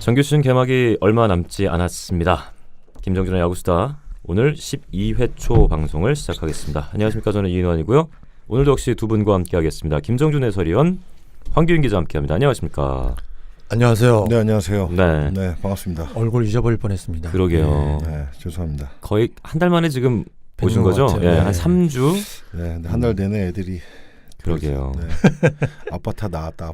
정규 시즌 개막이 얼마 남지 않았습니다. 김정준의 야구수다 오늘 12회 초 방송을 시작하겠습니다. 안녕하십니까. 저는 이인환이고요. 오늘도 역시 두 분과 함께하겠습니다. 김정준 해설위원, 황규인 기자 함께합니다. 안녕하십니까. 안녕하세요. 네, 안녕하세요. 네, 네, 반갑습니다. 얼굴 잊어버릴 뻔했습니다. 그러게요. 네, 죄송합니다. 거의 한 달 만에 지금 오신 것 거죠? 같아요. 예, 네. 한 3주? 네, 한 달 내내 애들이 그러게요. 네. 아파트 나왔다.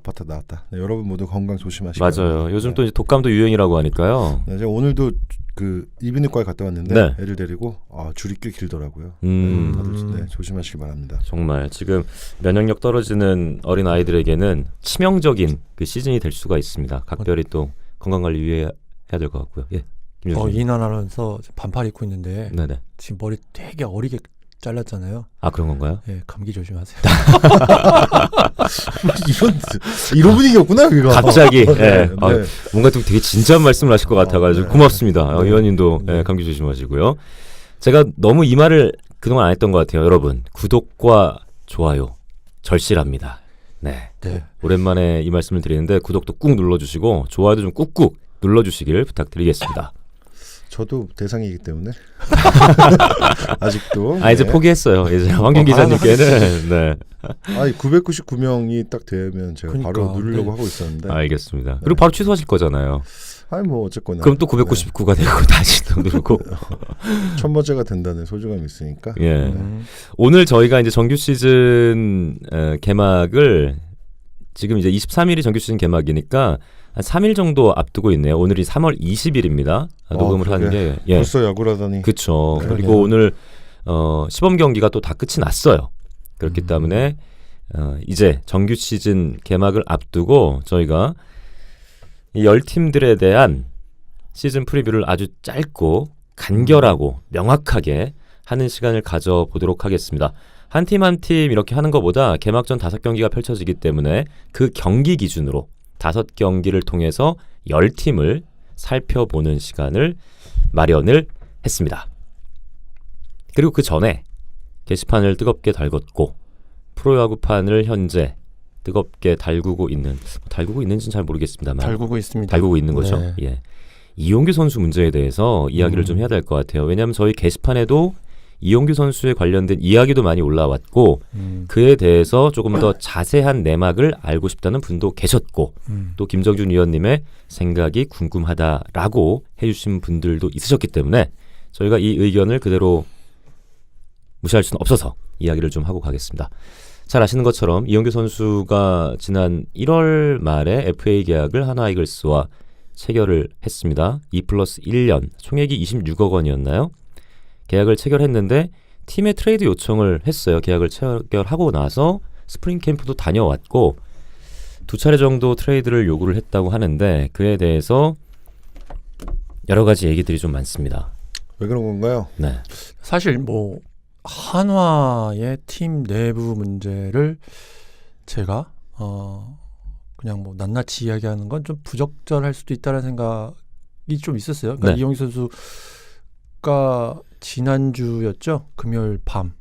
네, 여러분 모두 건강 조심하시고. 맞아요. 요즘 또 이제 독감도 유행이라고 하니까요. 네, 제가 오늘도 그 이비인후과에 갔다 왔는데 네. 애들 데리고 줄이 꽤 길더라고요. 다들 네, 조심하시기 바랍니다. 정말 지금 면역력 떨어지는 어린 아이들에게는 치명적인 그 시즌이 될 수가 있습니다. 각별히 또 건강관리 유의해야 될 것 같고요. 예, 김정준. 이인환 아나운서 반팔 입고 있는데 네네. 지금 머리 되게 어리게 잘랐잖아요. 아, 그런 건가요? 예, 감기 조심하세요. 이런 분위기였구나 여기가. 갑자기 예. 네. 아, 뭔가 좀 되게 진지한 말씀을 하실 것 같아가지고 네. 고맙습니다. 네. 의원님도 네. 예, 감기 조심하시고요. 제가 너무 이 말을 그동안 안 했던 것 같아요. 여러분, 구독과 좋아요 절실합니다. 네. 네. 오랜만에 이 말씀을 드리는데 구독도 꾹 눌러주시고 좋아요도 좀 꾹꾹 눌러주시길 부탁드리겠습니다. 저도 대상이기 때문에 아직도. 아, 이제 네. 포기했어요. 이제 황균 기자님께는 네. 999명이 딱 되면 제가 그러니까, 바로 누르려고 네. 하고 있었는데. 알겠습니다. 그리고 바로 취소하실 거잖아요. 아니 뭐 어쨌거나. 그럼 또 999가 되고 다시 또 누르고. 첫 번째가 된다는 소중함이 있으니까. 예. 오늘 저희가 이제 정규 시즌 개막을 지금 이제 23일이 정규 시즌 개막이니까 한 3일 정도 앞두고 있네요. 오늘이 3월 20일입니다. 녹음을 하는 게. 예. 벌써 야구라더니. 그렇죠. 네. 그리고 오늘 시범 경기가 또 다 끝이 났어요. 그렇기 때문에 이제 정규 시즌 개막을 앞두고 저희가 이 10팀들에 대한 시즌 프리뷰를 아주 짧고 간결하고 명확하게 하는 시간을 가져보도록 하겠습니다. 한 팀 한 팀 이렇게 하는 것보다 개막전 5경기가 펼쳐지기 때문에 그 경기 기준으로 5경기를 통해서 10팀을 살펴보는 시간을 마련을 했습니다. 그리고 그 전에 게시판을 뜨겁게 달궜고 프로야구판을 현재 뜨겁게 달구고 있는지는 잘 모르겠습니다만 달구고 있습니다. 달구고 있는 거죠. 네. 예. 이용규 선수 문제에 대해서 이야기를 좀 해야 될 것 같아요. 왜냐하면 저희 게시판에도 이용규 선수에 관련된 이야기도 많이 올라왔고 그에 대해서 조금 더 자세한 내막을 알고 싶다는 분도 계셨고 또 김정준 위원님의 생각이 궁금하다라고 해주신 분들도 있으셨기 때문에 저희가 이 의견을 그대로 무시할 수는 없어서 이야기를 좀 하고 가겠습니다. 잘 아시는 것처럼 이용규 선수가 지난 1월 말에 FA 계약을 하나 이글스와 체결을 했습니다. 2+1년 총액이 26억 원이었나요? 계약을 체결했는데 팀에 트레이드 요청을 했어요. 계약을 체결하고 나서 스프링 캠프도 다녀왔고 2차례 정도 트레이드를 요구를 했다고 하는데 그에 대해서 여러 가지 얘기들이 좀 많습니다. 왜 그런 건가요? 네. 사실 뭐 한화의 팀 내부 문제를 제가 그냥 뭐 낱낱이 이야기하는 건 좀 부적절할 수도 있다는 생각이 좀 있었어요. 그러니까 네. 이용규 선수가 지난주였죠. 금요일 밤.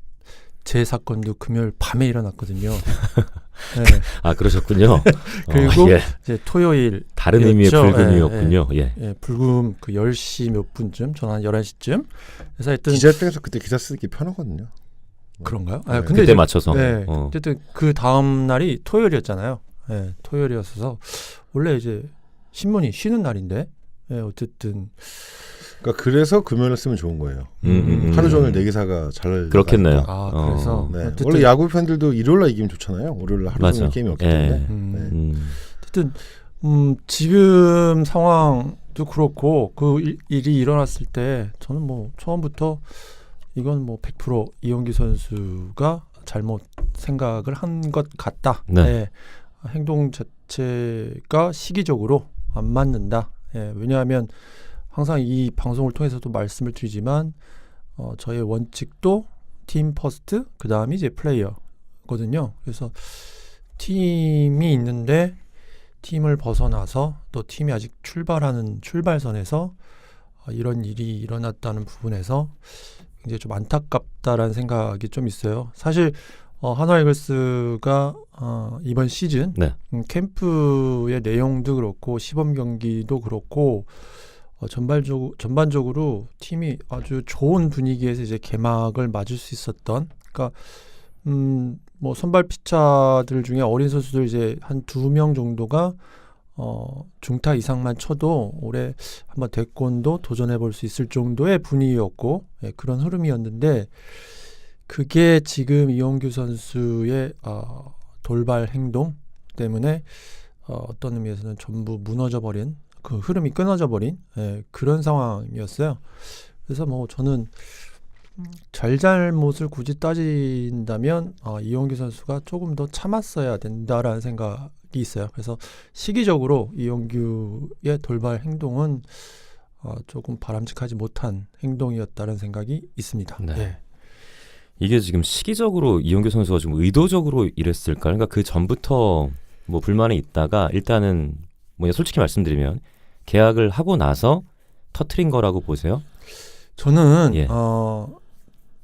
제 사건도 금요일 밤에 일어났거든요. 네. 아, 그러셨군요. 그리고 예. 이제 토요일 다른 의미의 였죠. 불금이었군요. 예. 예, 불금 그 10시 몇 분쯤, 저는 한 11시쯤. 그래서 하여튼 기자 입장에서 그때 기사 쓰기 편하거든요. 그런가요? 네. 근데 그때 이제, 맞춰서. 네, 어쨌든 그 다음 날이 토요일이었잖아요. 예, 토요일이었어서 원래 이제 신문이 쉬는 날인데, 예, 어쨌든 그러니까 그래서 금요일에 쓰면 좋은 거예요. 하루 종일 내 기사가 잘 그렇겠네요. 나가니까. 그래서 네. 어쨌든 원래 야구 팬들도 일요일날 이기면 좋잖아요. 월요일날 하루 맞아. 종일 게임이 없기 예. 때문에. 어쨌든 지금 상황도 그렇고 그 일이 일어났을 때 저는 뭐 처음부터 이건 뭐 100% 이용규 선수가 잘못 생각을 한 것 같다. 네. 예, 행동 자체가 시기적으로 안 맞는다. 예, 왜냐하면 항상 이 방송을 통해서도 말씀을 드리지만 저의 원칙도 팀 퍼스트, 그 다음이 이제 플레이어거든요. 그래서 팀이 있는데 팀을 벗어나서 또 팀이 아직 출발하는 출발선에서 이런 일이 일어났다는 부분에서 굉장히 좀 안타깝다라는 생각이 좀 있어요. 사실 한화 이글스가 이번 시즌 네. 캠프의 내용도 그렇고 시범 경기도 그렇고 전반적으로 팀이 아주 좋은 분위기에서 이제 개막을 맞을 수 있었던, 그러니까 뭐 선발 피차들 중에 어린 선수들 이제 한 2명 정도가 중타 이상만 쳐도 올해 한번 대권도 도전해 볼 수 있을 정도의 분위기였고, 예, 그런 흐름이었는데 그게 지금 이용규 선수의 돌발 행동 때문에 어떤 의미에서는 전부 무너져 버린, 그 흐름이 끊어져 버린, 예, 그런 상황이었어요. 그래서 뭐 저는 잘못을 굳이 따진다면 이용규 선수가 조금 더 참았어야 된다라는 생각이 있어요. 그래서 시기적으로 이용규의 돌발 행동은 조금 바람직하지 못한 행동이었다는 생각이 있습니다. 네. 예. 이게 지금 시기적으로 이용규 선수가 좀 의도적으로 이랬을까? 그러니까 그 전부터 뭐 불만이 있다가 일단은 뭐 솔직히 말씀드리면 계약을 하고 나서 터트린 거라고 보세요? 저는 예.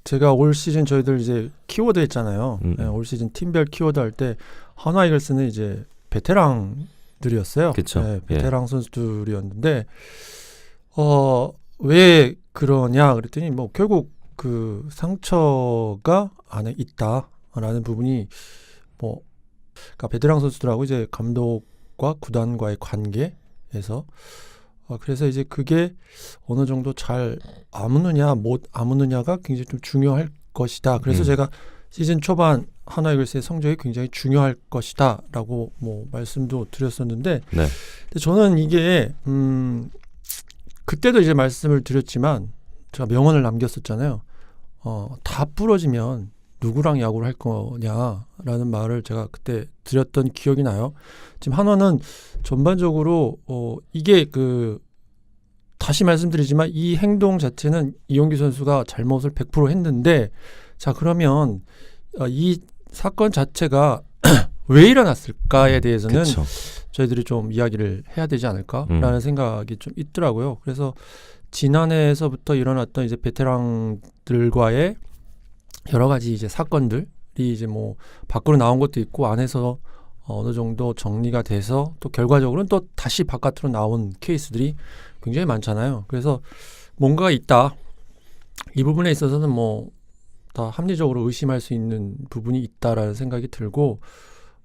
제가 올 시즌 저희들 이제 키워드 했잖아요. 예, 올 시즌 팀별 키워드 할 때 한화 이글스는 이제 베테랑들이었어요. 그쵸. 예, 베테랑 선수들이었는데 왜 그러냐 그랬더니 뭐 결국 그 상처가 안에 있다라는 부분이 뭐 그러니까 베테랑 선수들하고 이제 감독과 구단과의 관계에서 그래서 이제 그게 어느 정도 잘 아무느냐 못 아무느냐가 굉장히 좀 중요할 것이다. 그래서 제가 시즌 초반 한화 이글스의 성적이 굉장히 중요할 것이다라고 뭐 말씀도 드렸었는데, 네. 근데 저는 이게 그때도 이제 말씀을 드렸지만 제가 명언을 남겼었잖아요. 다 부러지면 누구랑 야구를 할 거냐라는 말을 제가 그때 드렸던 기억이 나요. 지금 한화는 전반적으로 이게 다시 말씀드리지만 이 행동 자체는 이용규 선수가 잘못을 100% 했는데, 자 그러면 이 사건 자체가 왜 일어났을까에 대해서는 그쵸. 저희들이 좀 이야기를 해야 되지 않을까라는 생각이 좀 있더라고요. 그래서 지난해에서부터 일어났던 이제 베테랑들과의 여러 가지 이제 사건들이 이제 뭐 밖으로 나온 것도 있고 안에서 어느 정도 정리가 돼서 또 결과적으로는 또 다시 바깥으로 나온 케이스들이 굉장히 많잖아요. 그래서 뭔가가 있다. 이 부분에 있어서는 뭐 다 합리적으로 의심할 수 있는 부분이 있다라는 생각이 들고,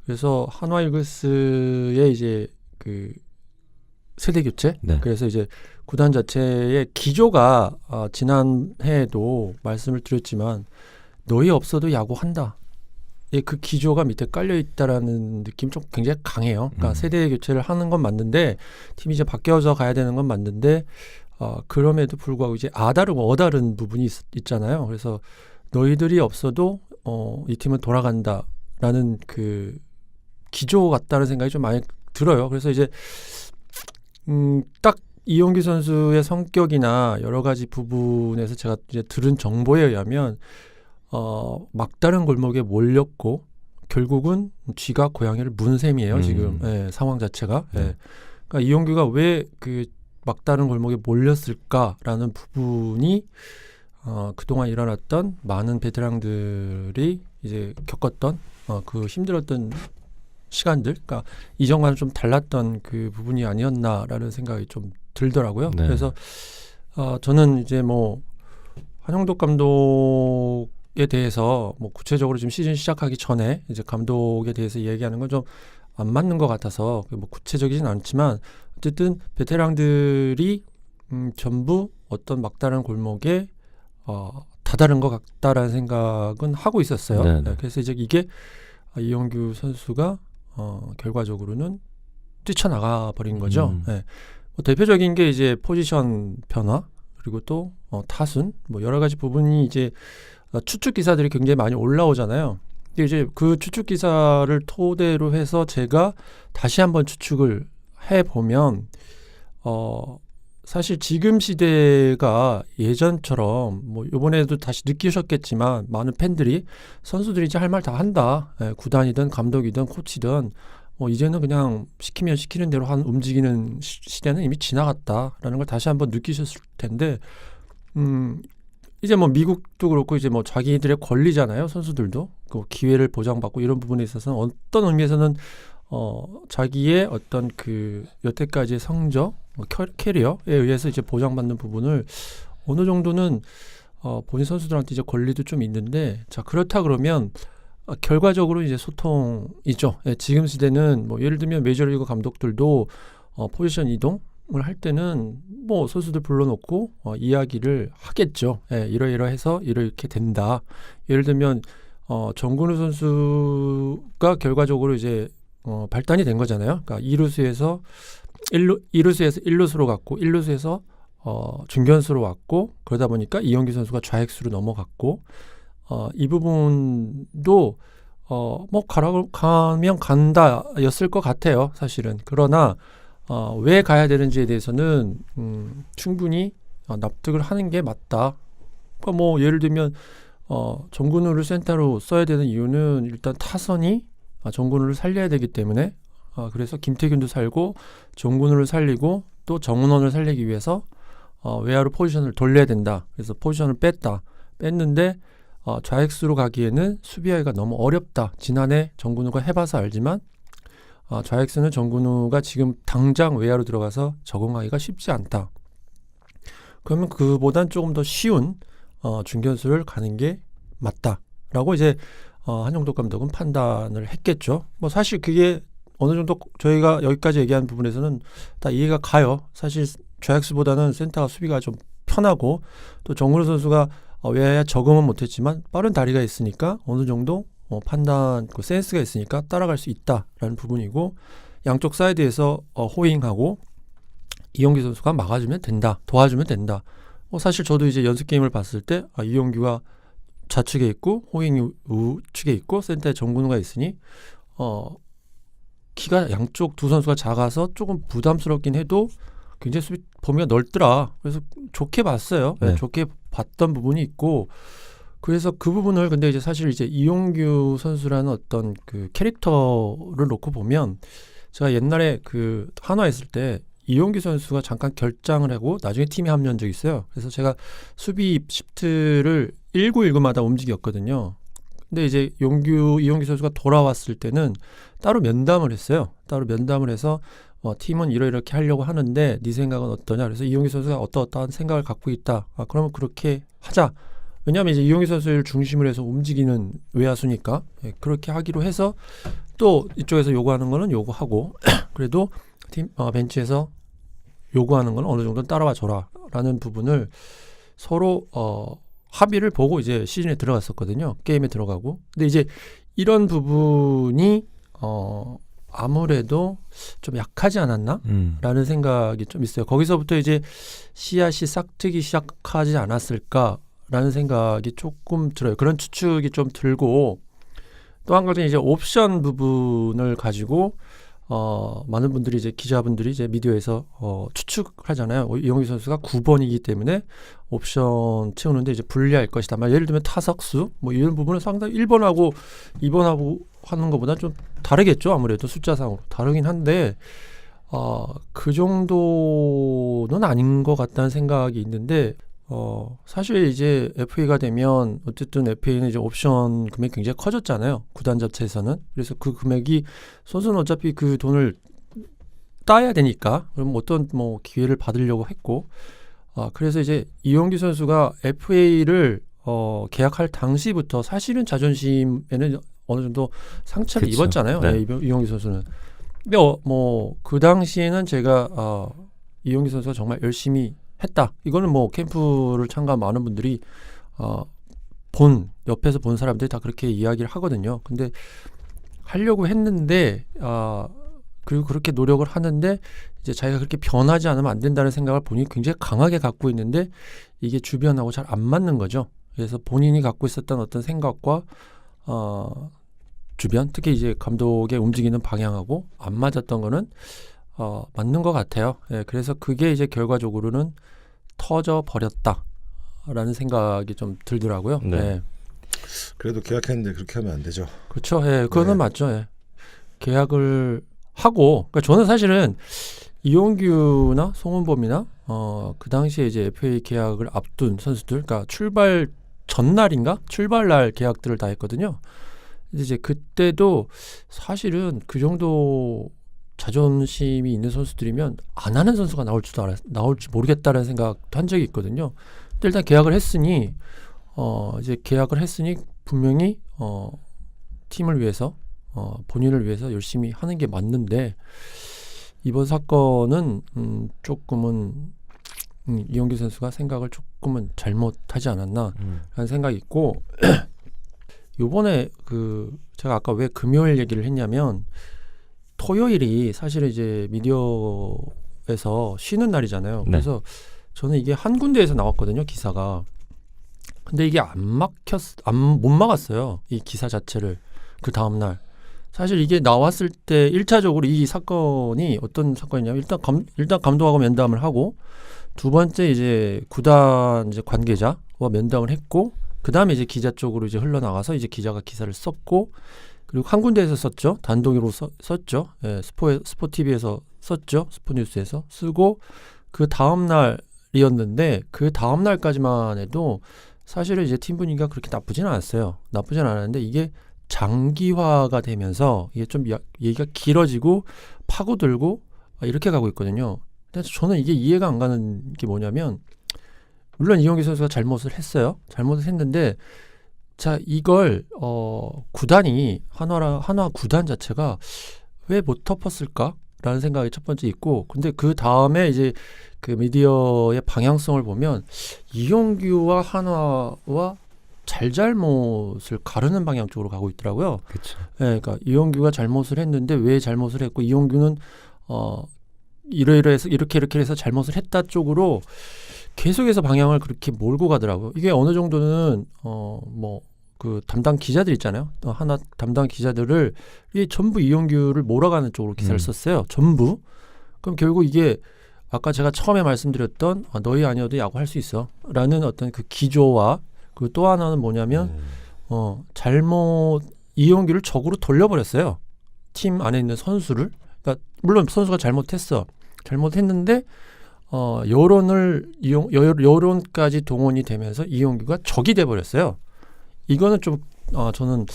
그래서 한화 이글스의 이제 그 세대 교체. 네. 그래서 이제 구단 자체의 기조가 지난해에도 말씀을 드렸지만 너희 없어도 야구한다. 그 기조가 밑에 깔려 있다라는 느낌이 좀 굉장히 강해요. 그러니까 세대 교체를 하는 건 맞는데 팀이 이제 바뀌어서 가야 되는 건 맞는데 그럼에도 불구하고 이제 아다르고 어다른 부분이 있잖아요. 그래서 너희들이 없어도 이 팀은 돌아간다라는 그 기조 같다는 생각이 좀 많이 들어요. 그래서 이제 딱 이용규 선수의 성격이나 여러 가지 부분에서 제가 이제 들은 정보에 의하면 막다른 골목에 몰렸고 결국은 쥐가 고양이를 문 셈이에요. 지금 상황 자체가. 그러니까 이용규가 왜 그 막다른 골목에 몰렸을까라는 부분이 그동안 일어났던 많은 베테랑들이 이제 겪었던 그 힘들었던 시간들, 그러니까 이전과는 좀 달랐던 그 부분이 아니었나라는 생각이 좀 들더라고요. 네. 그래서 저는 이제 뭐 한영덕 감독에 대해서 뭐 구체적으로 지금 시즌 시작하기 전에 이제 감독에 대해서 얘기하는 건 좀 안 맞는 것 같아서 뭐 구체적이진 않지만 어쨌든 베테랑들이 전부 어떤 막다른 골목에 다다른 것 같다라는 생각은 하고 있었어요. 네네. 그래서 이제 이게 이용규 선수가 결과적으로는 뛰쳐나가 버린 거죠. 뭐 대표적인 게 이제 포지션 변화, 그리고 또 타순, 뭐 여러 가지 부분이 이제 추측 기사들이 굉장히 많이 올라오잖아요. 근데 이제 그 추측 기사를 토대로 해서 제가 다시 한번 추측을 해 보면 사실 지금 시대가 예전처럼 뭐 이번에도 다시 느끼셨겠지만 많은 팬들이 선수들이 이제 할 말 다 한다. 구단이든 감독이든 코치든 뭐 이제는 그냥 시키면 시키는 대로 움직이는 시대는 이미 지나갔다라는 걸 다시 한번 느끼셨을 텐데 이제 뭐 미국도 그렇고 이제 뭐 자기들의 권리잖아요. 선수들도 그 기회를 보장받고 이런 부분에 있어서는 어떤 의미에서는 자기의 어떤 그 여태까지의 성적, 캐리어에 의해서 이제 보장받는 부분을 어느 정도는 본인 선수들한테 이제 권리도 좀 있는데, 자 그렇다 그러면 결과적으로 이제 소통이죠. 예, 지금 시대는 뭐 예를 들면 메이저리그 감독들도 포지션 이동을 할 때는 뭐 선수들 불러놓고 이야기를 하겠죠. 예, 이러이러해서 이렇게 된다. 예를 들면 정근우 선수가 결과적으로 이제 발단이 된 거잖아요. 그러니까 2루수에서 1루수로 갔고 1루수에서 중견수로 왔고, 그러다 보니까 이용규 선수가 좌익수로 넘어갔고, 이 부분도 뭐 가면 간다였을 것 같아요, 사실은. 그러나 왜 가야 되는지에 대해서는 충분히 납득을 하는 게 맞다. 그러니까 뭐 예를 들면 정근우를 센터로 써야 되는 이유는 일단 타선이 정근우를 살려야 되기 때문에, 그래서 김태균도 살고 정근우를 살리고 또 정은원을 살리기 위해서 외야로 포지션을 돌려야 된다. 그래서 포지션을 뺐는데 좌익수로 가기에는 수비하기가 너무 어렵다. 지난해 정근우가 해봐서 알지만 좌익수는 정근우가 지금 당장 외야로 들어가서 적응하기가 쉽지 않다. 그러면 그보단 조금 더 쉬운 중견수를 가는 게 맞다라고 이제 한영덕 감독은 판단을 했겠죠. 뭐 사실 그게 어느 정도 저희가 여기까지 얘기한 부분에서는 다 이해가 가요. 사실 좌익수보다는 센터가 수비가 좀 편하고, 또 정근우 선수가 외야 적응은 못했지만 빠른 다리가 있으니까 어느 정도 판단 그 센스가 있으니까 따라갈 수 있다라는 부분이고, 양쪽 사이드에서 호잉하고 이용규 선수가 막아주면 된다, 도와주면 된다. 사실 저도 이제 연습 게임을 봤을 때 이용규가 좌측에 있고 호잉이 우측에 있고 센터에 정근우가 있으니 키가 양쪽 두 선수가 작아서 조금 부담스럽긴 해도 굉장히 수비 범위가 넓더라. 그래서 좋게 봤어요. 네. 좋게 봤던 부분이 있고, 그래서 그 부분을 근데 이제 사실 이제 이용규 선수라는 어떤 그 캐릭터를 놓고 보면, 제가 옛날에 그 한화에 있을 때 이용규 선수가 잠깐 결장을 하고 나중에 팀에 합류한 적이 있어요. 그래서 제가 수비 시프트를 1919마다 움직였거든요. 근데 이제 이용규 선수가 돌아왔을 때는 따로 면담을 했어요. 따로 면담을 해서 팀은 이렇게 하려고 하는데 네 생각은 어떠냐. 그래서 이용규 선수가 어떠한 생각을 갖고 있다. 그러면 그렇게 하자. 왜냐하면 이제 이용규 선수를 중심으로 해서 움직이는 외야수니까, 그렇게 하기로 해서 또 이쪽에서 요구하는 거는 요구하고 그래도 팀 벤치에서 요구하는 건 어느 정도 따라와 줘라라는 부분을 서로 합의를 보고 이제 시즌에 들어갔었거든요. 게임에 들어가고. 근데 이제 이런 부분이 아무래도 좀 약하지 않았나라는 생각이 좀 있어요. 거기서부터 이제 씨앗이 싹트기 시작하지 않았을까라는 생각이 조금 들어요. 그런 추측이 좀 들고, 또 한 가지 이제 옵션 부분을 가지고 많은 분들이 이제 기자분들이 이제 미디어에서 추측하잖아요. 이용규 선수가 9번이기 때문에 옵션 채우는데 이제 불리할 것이다. 예를 들면 타석수 뭐 이런 부분은 상당히 1번하고 2번하고 하는 것보다 좀 다르겠죠. 아무래도 숫자상으로 다르긴 한데 그 정도는 아닌 것 같다는 생각이 있는데, 사실 이제 FA가 되면 어쨌든 FA는 이제 옵션 금액이 굉장히 커졌잖아요. 구단 자체에서는. 그래서 그 금액이 선수는 어차피 그 돈을 따야 되니까 그럼 어떤 뭐 기회를 받으려고 했고, 그래서 이제 이용규 선수가 FA를 계약할 당시부터 사실은 자존심에는 어느 정도 상처를 그쵸. 입었잖아요. 네. 이용규 선수는. 근데 뭐 그 당시에는 제가 이용규 선수가 정말 열심히 했다. 이거는 뭐 캠프를 참가한 많은 분들이 옆에서 본 사람들이 다 그렇게 이야기를 하거든요. 근데 하려고 했는데 그리고 그렇게 노력을 하는데 이제 자기가 그렇게 변하지 않으면 안 된다는 생각을 본인이 굉장히 강하게 갖고 있는데 이게 주변하고 잘 안 맞는 거죠. 그래서 본인이 갖고 있었던 어떤 생각과 주변, 특히 이제 감독의 움직이는 방향하고 안 맞았던 거는 맞는 것 같아요. 그래서 그게 이제 결과적으로는 터져 버렸다라는 생각이 좀 들더라고요. 네. 그래도 계약했는데 그렇게 하면 안 되죠. 그렇죠. 그거는 맞죠. 계약을 하고, 그러니까 저는 사실은 이용규나 송은범이나 그 당시에 이제 FA 계약을 앞둔 선수들, 그러니까 출발 전날인가 출발날 계약들을 다 했거든요. 근데 이제 그때도 사실은 그 정도 자존심이 있는 선수들이면 안 하는 선수가 나올지 모르겠다는 생각도 한 적이 있거든요. 근데 일단 계약을 했으니 이제 계약을 했으니 분명히 팀을 위해서 본인을 위해서 열심히 하는 게 맞는데 이번 사건은 조금은 이용규 선수가 생각을 조금은 잘못하지 않았나라는 생각이 있고 요번에 제가 아까 왜 금요일 얘기를 했냐면 토요일이 사실 이제 미디어에서 쉬는 날이잖아요. 네. 그래서 저는 이게 한 군데에서 나왔거든요, 기사가. 근데 이게 못 막았어요, 이 기사 자체를. 그 다음날 사실 이게 나왔을 때 1차적으로 이 사건이 어떤 사건이냐면 일단 감독하고 면담을 하고 두 번째 이제 구단 이제 관계자와 면담을 했고 그 다음에 이제 기자 쪽으로 이제 흘러나가서 이제 기자가 기사를 썼고 그리고 한 군데에서 썼죠. 단독으로 썼죠. 예, 스포티비에서 썼죠. 스포뉴스에서 쓰고 그 다음 날이었는데 그 다음 날까지만 해도 사실은 이제 팀 분위기가 그렇게 나쁘진 않았어요. 나쁘진 않았는데 이게 장기화가 되면서 이게 좀 얘기가 길어지고 파고들고 이렇게 가고 있거든요. 근데 저는 이게 이해가 안 가는 게 뭐냐면 물론 이용규 선수가 잘못을 했어요. 잘못을 했는데 자 이걸 구단이 한화 구단 자체가 왜 못 덮었을까라는 생각이 첫 번째 있고 근데 그 다음에 이제 그 미디어의 방향성을 보면 이용규와 한화와 잘못을 가르는 방향 쪽으로 가고 있더라고요. 그렇죠. 네, 그러니까 이용규가 잘못을 했는데 왜 잘못을 했고 이용규는 이러이러해서 이렇게 해서 잘못을 했다 쪽으로 계속해서 방향을 그렇게 몰고 가더라고요. 이게 어느 정도는 그 담당 기자들 있잖아요. 하나 담당 기자들을 이게 전부 이용규를 몰아가는 쪽으로 기사를 썼어요. 전부. 그럼 결국 이게 아까 제가 처음에 말씀드렸던 너희 아니어도 야구할 수 있어라는 어떤 그 기조와 그 또 하나는 뭐냐면 이용규를 적으로 돌려버렸어요. 팀 안에 있는 선수를. 그러니까 물론 선수가 잘못했는데 여론까지 동원이 되면서 이용규가 적이 돼버렸어요. 이거는 좀 저는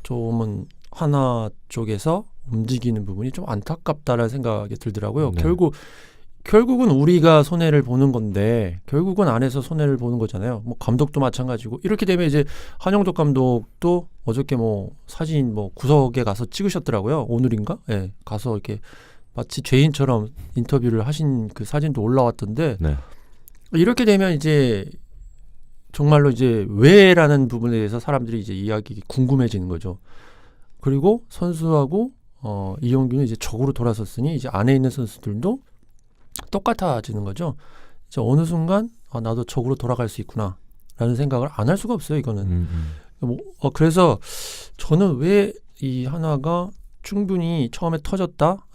좀은 하나 쪽에서 움직이는 부분이 좀 안타깝다라는 생각이 들더라고요. 네. 결국은 우리가 손해를 보는 건데 결국은 안에서 손해를 보는 거잖아요. 뭐 감독도 마찬가지고 이렇게 되면 이제 한영덕 감독도 어저께 뭐 사진 뭐 구석에 가서 찍으셨더라고요. 오늘인가? 예, 가서 이렇게 마치 죄인처럼 인터뷰를 하신 그 사진도 올라왔던데 네. 이렇게 되면 이제 정말로 이제 왜라는 부분에 대해서 사람들이 이제 이야기 궁금해지는 거죠. 그리고 선수하고 이용규는 이제 적으로 돌아섰으니 이제 안에 있는 선수들도 똑같아지는 거죠. 이제 어느 순간 나도 적으로 돌아갈 수 있구나라는 생각을 안 할 수가 없어요. 이거는. 그래서 저는 왜 이 하나가 충분히 처음에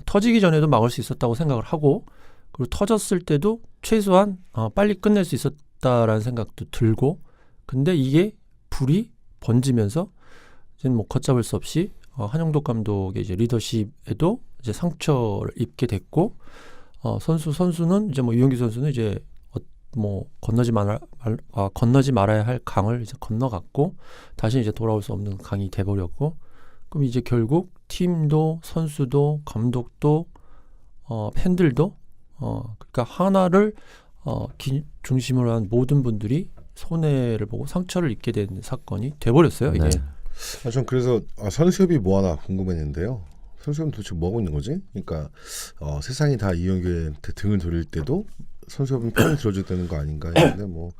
터지기 전에도 막을 수 있었다고 생각을 하고 그리고 터졌을 때도 최소한 빨리 끝낼 수 있었다라는 생각도 들고 근데 이게 불이 번지면서 이제는 뭐 걷잡을 수 없이 한영덕 감독의 이제 리더십에도 이제 상처를 입게 됐고 선수는 이제 뭐 이용규 선수는 이제 뭐 건너지 말아야 할 강을 이제 건너갔고 다시 이제 돌아올 수 없는 강이 돼버렸고 그럼 이제 결국 팀도 선수도 감독도 팬들도 그러니까 하나를 중심으로 한 모든 분들이 손해를 보고 상처를 입게 된 사건이 돼버렸어요. 이게. 네. 전 그래서 선수협이 뭐 하나 궁금했는데요. 선수협은 도대체 뭐 하고 있는 거지? 그러니까 세상이 다 이용규한테 등을 돌릴 때도 선수협은 편을 들어줘야 되는 거 아닌가 했는데 뭐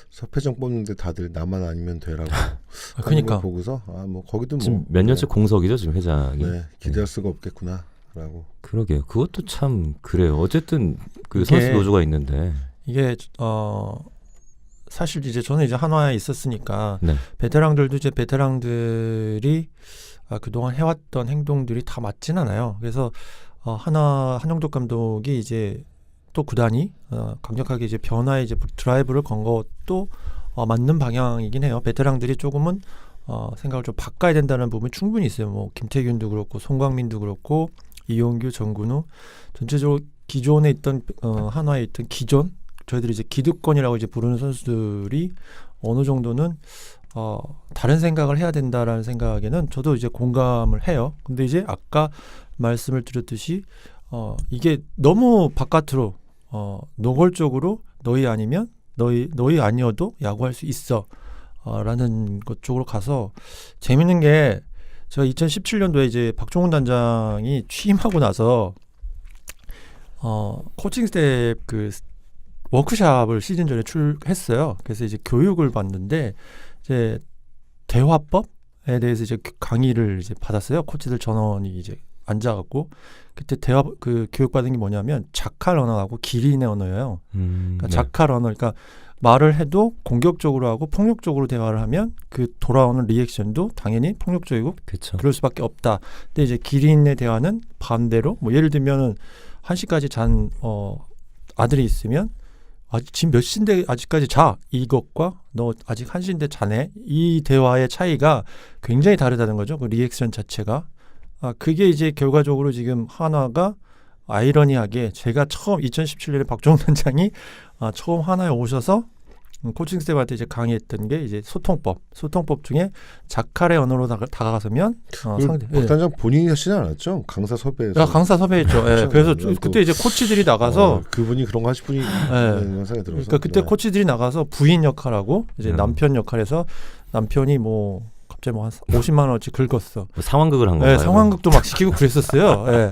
서패정 뽑는데 다들 나만 아니면 되라고 그러니까 보고서 뭐 거기도 뭐 지금 몇 년째 공석이죠 지금 회장이. 네, 기대할 수가 없겠구나라고. 그러게요. 그것도 참 그래요. 어쨌든 그 선수 노조가 있는데 이게 사실 이제 저는 이제 한화에 있었으니까 네. 베테랑들도 이제 베테랑들이 그동안 해왔던 행동들이 다 맞진 않아요. 그래서 한영덕 감독이 이제 또 구단이 강력하게 이제 변화의 이제 드라이브를 건 것도 맞는 방향이긴 해요. 베테랑들이 조금은 생각을 좀 바꿔야 된다는 부분이 충분히 있어요. 뭐 김태균도 그렇고 송광민도 그렇고 이용규, 정근우 전체적으로 기존에 있던 한화에 있던 기존 저희들이 이제 기득권이라고 이제 부르는 선수들이 어느 정도는 다른 생각을 해야 된다라는 생각에는 저도 이제 공감을 해요. 근데 이제 아까 말씀을 드렸듯이 이게 너무 바깥으로 노골적으로 너희 아니면 너희 아니어도 야구할 수 있어 라는 것 쪽으로 가서 재밌는 게 제가 2017년도에 이제 박종훈 단장이 취임하고 나서 코칭 스텝 그 워크샵을 시즌 전에 했어요. 그래서 이제 교육을 받는데 이제 대화법에 대해서 이제 강의를 이제 받았어요. 코치들 전원이 이제 앉아갖고 그때 그 교육 받은 게 뭐냐면 자칼 언어하고 기린의 언어예요. 그러니까 네. 자칼 언어, 그러니까 말을 해도 공격적으로 하고 폭력적으로 대화를 하면 그 돌아오는 리액션도 당연히 폭력적이고 그렇죠. 그럴 수밖에 없다. 근데 이제 기린의 대화는 반대로 뭐 예를 들면은 1시까지 잔 아들이 있으면 지금 몇 시인데 아직까지 자 이것과 너 아직 1시인데 자네 이 대화의 차이가 굉장히 다르다는 거죠. 그 리액션 자체가 그게 이제 결과적으로 지금 한화가 아이러니하게 제가 처음 2017년에 박종훈 단장이 처음 한화에 오셔서 코칭 스텝한테 이제 강의했던 게 이제 소통법 중에 자칼의 언어로 다가가서면 상대 박 단장 본인이 하시지 않았죠? 강사 섭외해서. 강사 섭외했죠. 그래서 그때 이제 코치들이 나가서 그분이 그런 거 하실 분이 생각이 들어서. 그러니까 그때 코치들이 나가서 부인 역할하고 이제 남편 역할에서 남편이 뭐 갑자기 뭐 한 50만 원어치 긁었어. 상황극을 한 건가요? 상황극도 막 시키고 그랬었어요.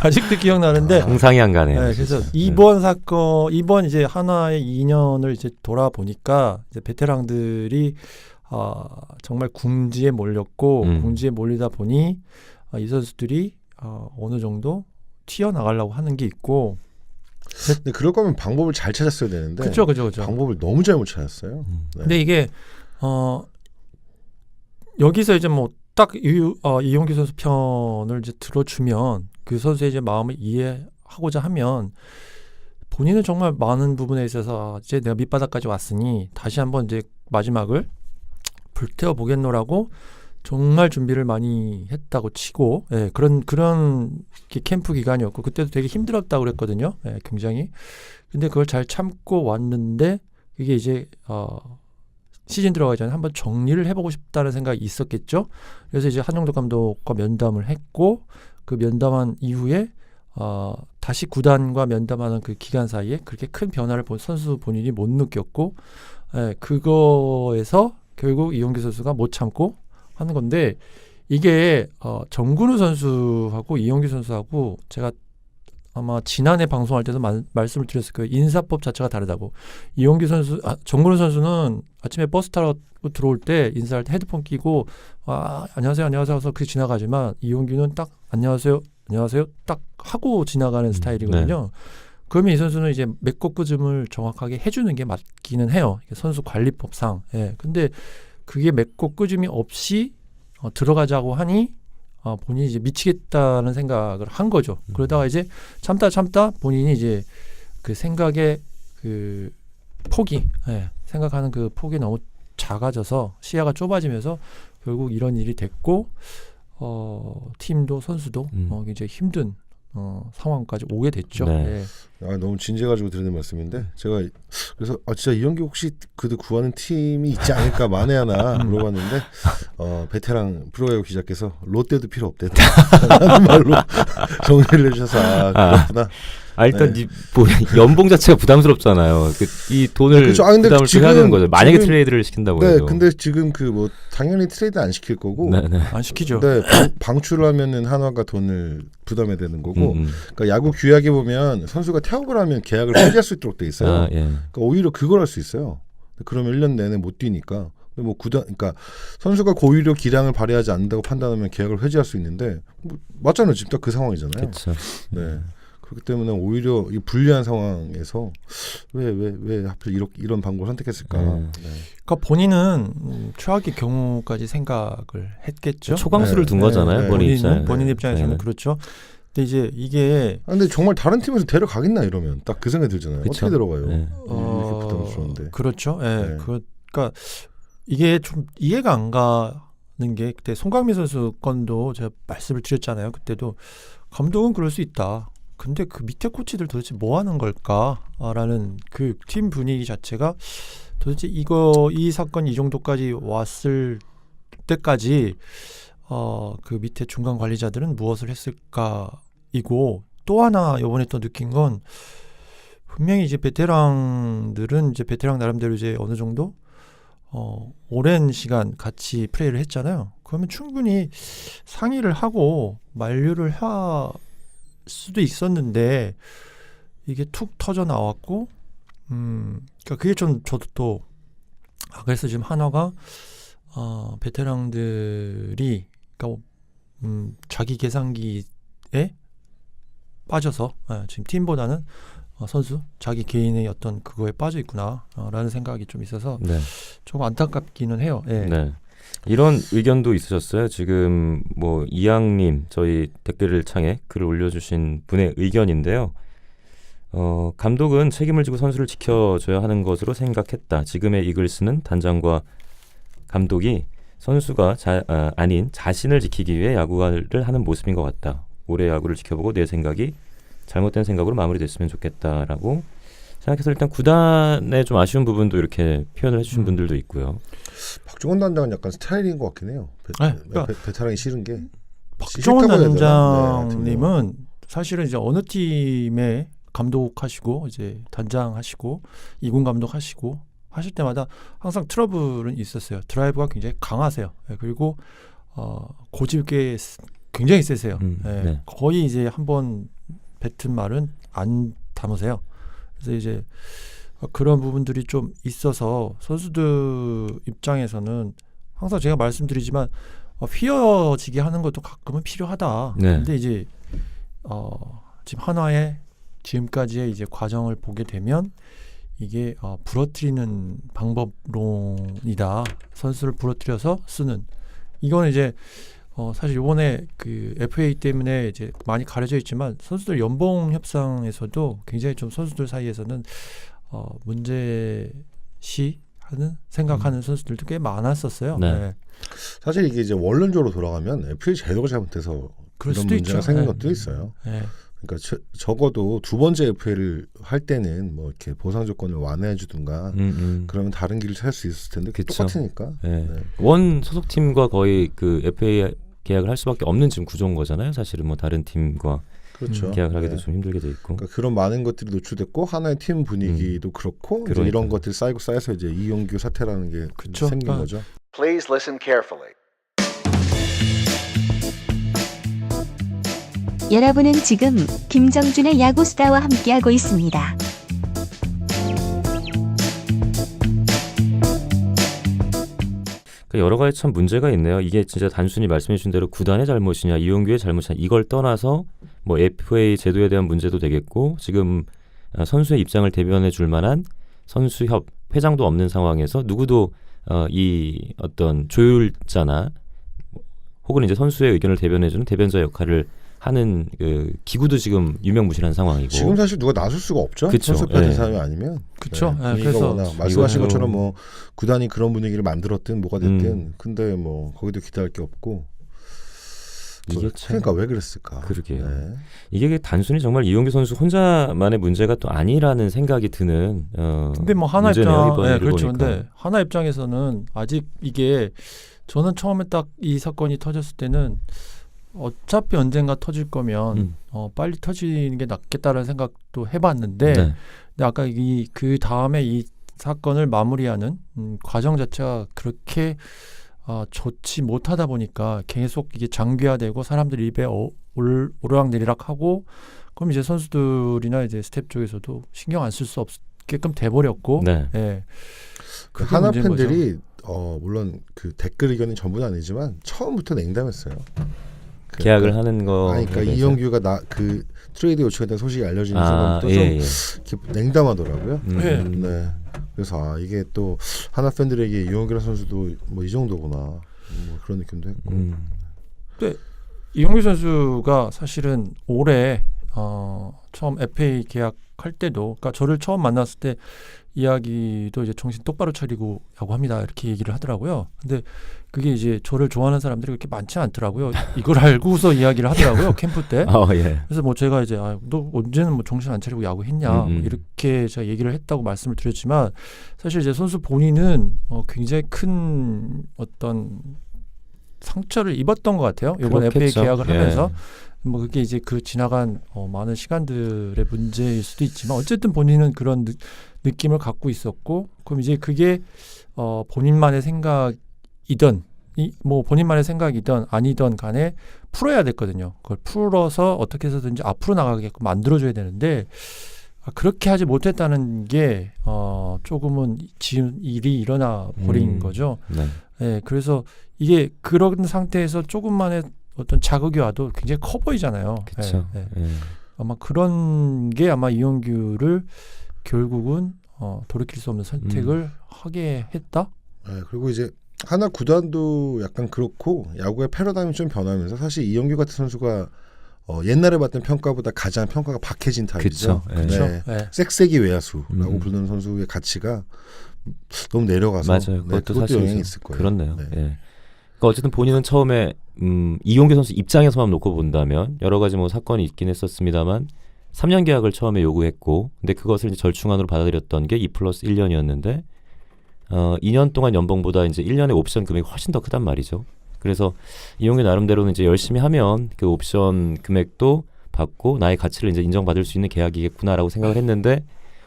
아직도 기억나는데 상상이 안 가네요. 그래서 이번 사건, 이번 이제 한화의 2년을 이제 돌아보니까 이제 베테랑들이 정말 궁지에 몰렸고 궁지에 몰리다 보니 이 선수들이 어느 정도 튀어나가려고 하는 게 있고. 근데 그럴 거면 방법을 잘 찾았어야 되는데. 그렇죠. 방법을 너무 잘못 찾았어요. 네. 근데 이게 여기서 이제 뭐 딱 이용규 선수 편을 이제 들어주면 그 선수의 이제 마음을 이해하고자 하면 본인은 정말 많은 부분에 있어서 이제 내가 밑바닥까지 왔으니 다시 한번 이제 마지막을 불태워 보겠노라고 정말 준비를 많이 했다고 치고 그런 캠프 기간이었고 그때도 되게 힘들었다고 그랬거든요. 굉장히. 근데 그걸 잘 참고 왔는데 이게 이제 시즌 들어가기 전에 한번 정리를 해보고 싶다는 생각이 있었겠죠. 그래서 이제 한용덕 감독과 면담을 했고 그 면담한 이후에 다시 구단과 면담하는 그 기간 사이에 그렇게 큰 변화를 선수 본인이 못 느꼈고 그거에서 결국 이용규 선수가 못 참고 하는 건데 이게 정근우 선수하고 이용규 선수하고 제가 아마 지난해 방송할 때도 말씀을 드렸을 거예요. 인사법 자체가 다르다고. 이용규 선수, 정근우 선수는 아침에 버스 타러 들어올 때 인사할 때 헤드폰 끼고 안녕하세요 해서 그 지나가지만 이용규는 딱 안녕하세요 딱 하고 지나가는 스타일이거든요. 네. 그러면 이 선수는 이제 맺고 정확하게 해주는 게 맞기는 해요. 선수 관리법상. 근데 그게 맺고 끄짐이 없이 들어가자고 하니 본인이 이제 미치겠다는 생각을 한 거죠. 그러다가 이제 참다 본인이 이제 그 생각의 그 폭이, 생각하는 그 폭이 너무 작아져서 시야가 좁아지면서 결국 이런 일이 됐고, 팀도 선수도 굉장히 힘든 상황까지 오게 됐죠. 네. 너무 진지해 가지고 드리는 말씀인데 제가 그래서 진짜 이영규 혹시 그도 구하는 팀이 있지 않을까 만에 하나 물어봤는데 베테랑 프로야구 기자께서 롯데도 필요 없대다 라는 말로 정리를 해주셔서 그렇구나. 일단 연봉 자체가 부담스럽잖아요. 이 돈을 부담을 해야 되는 거죠. 만약에 트레이드를 시킨다고 해도. 근데 지금 당연히 트레이드 안 시킬 거고. 안 시키죠. 네, 방출을 하면은 한화가 돈을 부담해야 되는 거고. 그러니까 야구 규약에 보면 선수가 퇴학을 하면 계약을 해지할 수 있도록 돼 있어요. 그러니까 오히려 그걸 할 수 있어요. 그러면 1년 내내 못 뛰니까. 뭐 그러니까 선수가 고의로 기량을 발휘하지 않는다고 판단하면 계약을 해지할 수 있는데 맞잖아요. 지금 딱 그 상황이잖아요. 그렇죠. 네. 그렇기 때문에 오히려 이 불리한 상황에서 왜 하필 이런 방법을 선택했을까? 그러니까 본인은 최악의 경우까지 생각을 했겠죠. 초강수를 둔 거잖아요. 본인 입장에서는 그렇죠. 근데 이제 이게 근데 정말 다른 팀에서 데려가겠나 이러면 딱 그 생각이 들잖아요. 그쵸? 어떻게 들어가요? 이렇게 부담스러운데. 그렇죠. 그러니까 이게 좀 이해가 안 가는 게 그때 송강민 선수 건도 제가 말씀을 드렸잖아요. 그때도 감독은 그럴 수 있다. 근데 그 밑에 코치들 도대체 뭐 하는 걸까라는 그 팀 분위기 자체가 도대체 이 사건이 이 정도까지 왔을 때까지 그 밑에 중간 관리자들은 무엇을 했을까이고, 또 하나 이번에 또 느낀 건 분명히 이제 베테랑들은 이제 베테랑 나름대로 이제 어느 정도 오랜 시간 같이 플레이를 했잖아요. 그러면 충분히 상의를 하고 만류를 할 수도 있었는데 이게 툭 터져 나왔고, 그러니까 그게 좀 저도 또 그래서 지금 한화가 베테랑들이 그러니까 자기 계산기에 빠져서 지금 팀보다는 선수 자기 개인의 어떤 그거에 빠져 있구나라는 생각이 좀 있어서 네. 조금 안타깝기는 해요. 예. 네. 이런 의견도 있으셨어요. 지금 뭐 이양님 저희 댓글 창에 글을 올려주신 분의 의견인데요. 감독은 책임을 지고 선수를 지켜줘야 하는 것으로 생각했다. 지금의 이글스는 단장과 감독이 선수가 아닌 자신을 지키기 위해 야구를 하는 모습인 것 같다. 올해 야구를 지켜보고 내 생각이 잘못된 생각으로 마무리됐으면 좋겠다라고 생각해서 일단 구단의 좀 아쉬운 부분도 이렇게 표현을 해주신 분들도 있고요. 박종원 단장은 약간 스타일인 것 같긴 해요. 그러니까 베테랑이 싫은 게 박종원 싫다고 해야 되나? 단장님은 사실은 이제 어느 팀에 감독하시고 이제 단장하시고 이군 감독하시고 하실 때마다 항상 트러블은 있었어요. 드라이브가 굉장히 강하세요. 그리고 고집게 굉장히 세세요. 네. 거의 이제 한번 뱉은 말은 안 담으세요. 그래서 이제 그런 부분들이 좀 있어서 선수들 입장에서는 항상 제가 말씀드리지만 휘어지게 하는 것도 가끔은 필요하다. 네. 근데 이제 지금 한화의 지금까지의 이제 과정을 보게 되면 이게 부러뜨리는 방법론이다. 선수를 부러뜨려서 쓰는. 이거는 이제 사실 이번에 그 FA 때문에 이제 많이 가려져 있지만 선수들 연봉 협상에서도 굉장히 좀 선수들 사이에서는 문제시 하는 생각하는 선수들도 꽤 많았었어요. 네. 네. 사실 이게 이제 원론적으로 돌아가면 FA 제도가 잘못돼서 그럴 이런 수도 문제가 있죠. 생긴 네. 것도 있어요. 네. 그러니까 적어도 두 번째 FA를 할 때는 뭐 이렇게 보상 조건을 완화해 주든가 그러면 다른 길을 찾을 수 있을 텐데 그쵸. 똑같으니까. 네. 네. 원 소속팀과 거의 그 FA 계약을 할 수밖에 없는 지금 구조인 거잖아요. 사실은 뭐 다른 팀과 그렇죠. 계약을 하기도 네. 좀 힘들게 돼 있고. 그러니까 그런 많은 것들이 노출됐고 하나의 팀 분위기도 그렇고 이제 그러니까요. 이런 것들이 쌓여서 이제 이용규 사태라는 게 그쵸. 생긴 거죠. Please listen carefully. 여러분은 지금 김정준의 야구스타와 함께하고 있습니다. 여러 가지 참 문제가 있네요. 이게 진짜 단순히 말씀해 주신 대로 구단의 잘못이냐 이용규의 잘못이냐 이걸 떠나서 뭐 FA 제도에 대한 문제도 되겠고 지금 선수의 입장을 대변해 줄 만한 선수협 회장도 없는 상황에서 누구도 이 어떤 조율자나 혹은 이제 선수의 의견을 대변해 주는 대변자 역할을 하는 그 기구도 지금 유명무실한 상황이고. 지금 사실 누가 나설 수가 없죠. 그쵸. 선수협회 네. 대상이 아니면. 그쵸. 네, 분위기가 그래서 워낙 말씀하신 이거는- 것처럼 뭐 구단이 그런 분위기를 만들었든 뭐가 됐든 근데 뭐 거기도 기대할 게 없고. 이게 참 그러니까 왜 그랬을까. 그러게요. 네. 이게 단순히 정말 이용규 선수 혼자만의 문제가 또 아니라는 생각이 드는 근데 뭐 하나 문제네요, 입장, 이번 네, 일을 그렇죠. 보니까. 근데 하나 입장에서는 아직 이게 저는 처음에 딱 이 사건이 터졌을 때는 어차피 언젠가 터질 거면 빨리 터지는 게 낫겠다라는 생각도 해봤는데, 네. 근데 아까 그 다음에 이 사건을 마무리하는 과정 자체가 그렇게 좋지 못하다 보니까 계속 이게 장기화되고 사람들 입에 오르락내리락하고 그럼 이제 선수들이나 이제 스텝 쪽에서도 신경 안 쓸 수 없게끔 돼버렸고, 네. 예. 그게 하나 문제인 거죠. 팬들이 물론 그 댓글 의견이 전부는 아니지만 처음부터 냉담했어요. 계약을 하는 거. 아니, 그러니까 이용규가 그 트레이드 요청에 대한 소식이 알려지는 순간부터 예. 좀 이렇게 냉담하더라고요. 네. 네. 그래서 이게 또 하나 팬들에게 이용규라는 선수도 뭐 이 정도구나 뭐 그런 느낌도 했고. 이용규 선수가 사실은 올해 처음 FA 계약할 때도, 그러니까 저를 처음 만났을 때 이야기도 이제 정신 똑바로 차리고 야구합니다 이렇게 얘기를 하더라고요. 근데 그게 이제 저를 좋아하는 사람들이 그렇게 많지 않더라고요. 이걸 알고서 이야기를 하더라고요, 캠프 때. 예. 그래서 뭐 제가 이제 너 언제는 뭐 정신 안 차리고 야구했냐 이렇게 제가 얘기를 했다고 말씀을 드렸지만, 사실 이제 선수 본인은 굉장히 큰 어떤 상처를 입었던 것 같아요. 이번 FA 그렇겠죠. 계약을 예. 하면서. 뭐 그게 이제 그 지나간 많은 시간들의 문제일 수도 있지만, 어쨌든 본인은 그런 느낌을 갖고 있었고, 그럼 이제 그게 본인만의 생각이든 뭐 본인만의 생각이든 아니든 간에 풀어야 됐거든요. 그걸 풀어서 어떻게 해서든지 앞으로 나가게끔 만들어줘야 되는데, 그렇게 하지 못했다는 게 조금은 지금 일이 일어나 버린 거죠. 네. 네, 그래서 이게 그런 상태에서 조금만의 어떤 자극이 와도 굉장히 커 보이잖아요. 그렇죠. 네, 네. 아마 그런 게 아마 이용규를 결국은 돌이킬 수 없는 선택을 하게 했다. 네, 그리고 이제 하나 구단도 약간 그렇고 야구의 패러다임이 좀 변하면서 사실 이용규 같은 선수가 옛날에 받던 평가보다 가장 평가가 박해진 타입이죠. 그쵸. 네. 네. 네. 섹세기 외야수라고 부르는 선수의 가치가 너무 내려가서 맞아요. 네, 그것도 그것도 사실 영향이 있을 거예요. 그렇네요. 네. 예. 그러니까 어쨌든 본인은 처음에 이용규 선수 입장에서만 놓고 본다면 여러 가지 뭐 사건이 있긴 했었습니다만 3년 계약을 처음에 요구했고, 근데 그것을 이제 절충안으로 받아들였던 게 2+1년이었는데 2년 동안 연봉보다 이제 1년의 옵션 금액이 훨씬 더 크단 말이죠. 그래서 이용규 나름대로는 이제 열심히 하면 그 옵션 금액도 받고 나의 가치를 이제 인정받을 수 있는 계약이겠구나라고 생각을 했는데,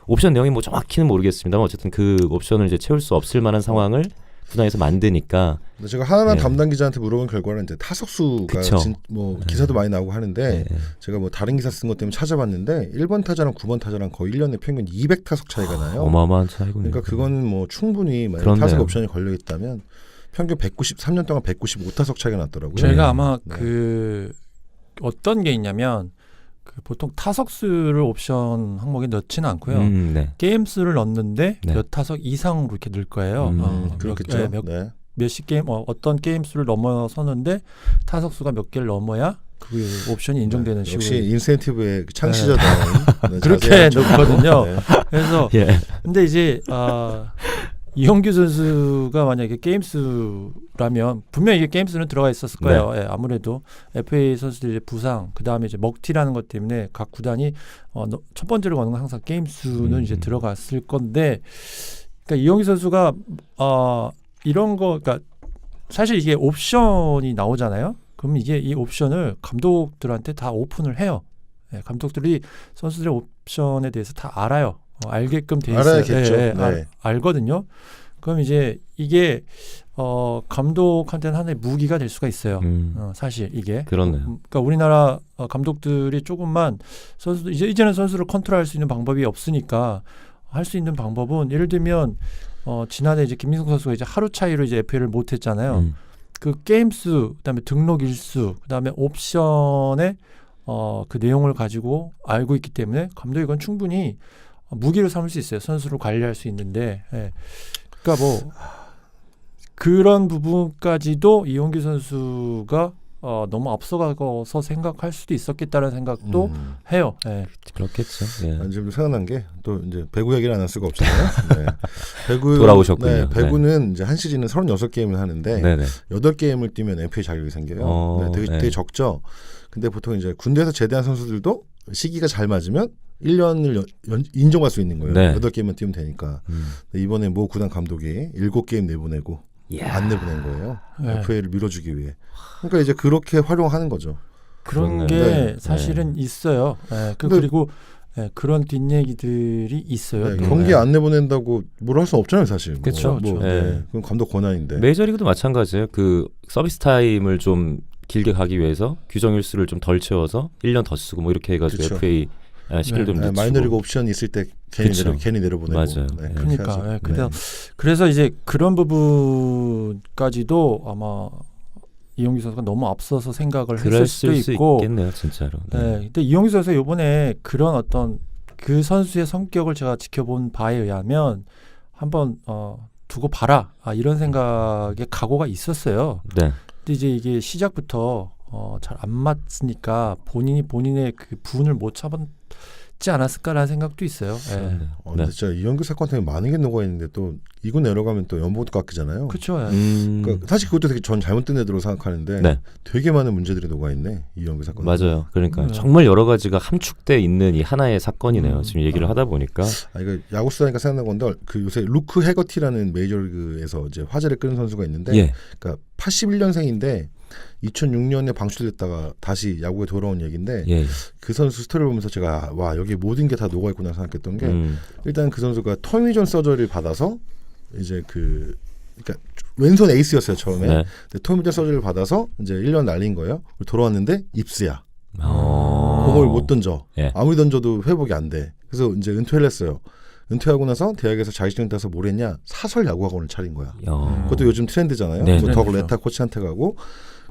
옵션 내용이 뭐 정확히는 모르겠습니다만 어쨌든 그 옵션을 이제 채울 수 없을 만한 상황을 구단에서 만드니까. 근데 제가 하나 네. 담당 기자한테 물어본 결과는 이제 타석수가 그쵸. 뭐 기사도 많이 나오고 하는데 네. 제가 뭐 다른 기사 쓴 것 때문에 찾아봤는데 1번 타자랑 9번 타자랑 거의 1년에 평균 200타석 차이가 나요. 어마어마한 차이군요. 그러니까 그거는 뭐 충분히 만약 그렇네요. 타석 옵션이 걸려 있다면 평균 3년 동안 195타석 차이가 났더라고요. 제가 아마 네. 그 어떤 게 있냐면, 그 보통 타석수를 옵션 항목에 넣지는 않고요. 네. 게임 수를 넣는데 네. 몇 타석 이상으로 이렇게 넣을 거예요. 그렇겠죠. 몇십 게임 어떤 게임 수를 넘어서는데 타석 수가 몇 개를 넘어야 그 옵션이 인정되는 식으로. 역시 인센티브의 창시자다. 네, 그렇게 자세하죠. 넣거든요. 네. 그래서 예. 근데 이제 이용규 선수가 만약에 게임 수라면 분명히 이게 게임 수는 들어가 있었을 거예요. 예, 아무래도 FA 선수들의 부상, 그 다음에 이제 먹튀라는 것 때문에 각 구단이 첫 번째로 거는 건 항상 게임 수는 이제 들어갔을 건데, 그러니까 이용규 선수가 이런 거, 그러니까 사실 이게 옵션이 나오잖아요. 그럼 이게 이 옵션을 감독들한테 다 오픈을 해요. 예, 감독들이 선수들의 옵션에 대해서 다 알아요. 알게끔 돼 있어요. 알아야겠죠. 예, 네. 알거든요. 그럼 이제 이게 감독한테는 하나의 무기가 될 수가 있어요. 사실 이게. 그렇네요. 그러니까 우리나라 감독들이 조금만 선수들 이제는 선수를 컨트롤할 수 있는 방법이 없으니까 할 수 있는 방법은, 예를 들면 지난해 이제 김민석 선수가 이제 하루 차이로 이제 FA를 못 했잖아요. 그 게임 수, 그다음에 등록 일수, 그다음에 옵션의 그 내용을 가지고 알고 있기 때문에 감독이 이건 충분히 무기로 삼을 수 있어요. 선수를 관리할 수 있는데. 예. 그러니까 뭐 그런 부분까지도 이용규 선수가 너무 앞서가서 생각할 수도 있었겠다는 생각도 해요. 예. 그렇겠죠. 예. 지금 생각난 게 또 이제 배구 얘기를 안 할 수가 없잖아요. 네. 배구 돌아오셨군요. 네, 배구는 이제 한 시즌은 36게임을 하는데 네네. 8게임을 뛰면 FA 자격이 생겨요. 네, 되게 적죠. 근데 보통 이제 군대에서 제대한 선수들도 시기가 잘 맞으면 1년을 인정할 수 있는 거예요. 네. 8게임만 뛰면 되니까. 근데 이번에 모 구단 감독이 7게임 내보내고 안 내보낸 거예요. 네. FA를 밀어주기 위해. 그러니까 이제 그렇게 활용하는 거죠. 그런 그렇네요. 게 네. 사실은 있어요. 예. 근데- 그리고 그런 뒷얘기들이 있어요. 네, 또. 경기 안 내보낸다고 뭐라 할 수 없잖아요, 사실. 그쵸, 그쵸. 네. 그건 감독 권한인데. 메이저리그도 마찬가지예요. 그 서비스 타임을 좀 길게 가기 위해서 규정 일수를 좀 덜 채워서 1년 더 쓰고 뭐 이렇게 해가지고 그쵸. FA 시기를 좀 늦추고. 마이너리그 옵션 있을 때 괜히, 그쵸. 괜히 내려보내고. 맞아요. 네, 네. 그렇게 그러니까 하죠. 예, 그래서 이제 그런 부분까지도 아마 이용규 선수가 너무 앞서서 생각을 했을 그럴 수도 수 있고. 있겠네요, 진짜로. 네. 근데 이용규 선수가 이번에 그런 어떤 그 선수의 성격을 제가 지켜본 바에 의하면 한번 두고 봐라 이런 생각의 각오가 있었어요. 네. 근데 이제 이게 시작부터 잘 안 맞으니까 본인의 그 분을 못 잡았지 않았을까라는 생각도 있어요. 예. 네. 근데 진짜 이영규 사건 때문에 많은 게 녹아 있는데 또 이군 내려가면 또 연봉도 깎이잖아요. 그렇죠. 예. 그러니까 사실 그것도 되게 전 잘못된 애들로 생각하는데 네. 되게 많은 문제들이 녹아 있네 이영규 사건. 맞아요. 그러니까 네. 정말 여러 가지가 함축돼 있는 이 하나의 사건이네요. 지금 얘기를 하다 보니까. 이거 야구 쓰다니까 생각난 건데 그 요새 루크 해거티라는 메이저리그에서 이제 화제를 끄는 선수가 있는데, 예. 그러니까 81년생인데 2006년에 방출됐다가 다시 야구에 돌아온 얘기인데 예. 그 선수 스토리를 보면서 제가 와 여기 모든 게 다 녹아 있구나 생각했던 게 일단 그 선수가 토미존 서저리를 받아서 이제 그러니까 왼손 에이스였어요 처음에. 네. 근데 토미존 서저리를 받아서 이제 1년 날린 거예요. 돌아왔는데 입스야. 어. 공을 못 던져. 예. 아무리 던져도 회복이 안 돼. 그래서 이제 은퇴를 했어요. 은퇴하고 나서 대학에서 자격증 따서 뭘 했냐? 사설 야구학원을 차린 거야. 그것도 요즘 트렌드잖아요. 네, 그래서 네, 더 그렇죠. 레타 코치한테 가고.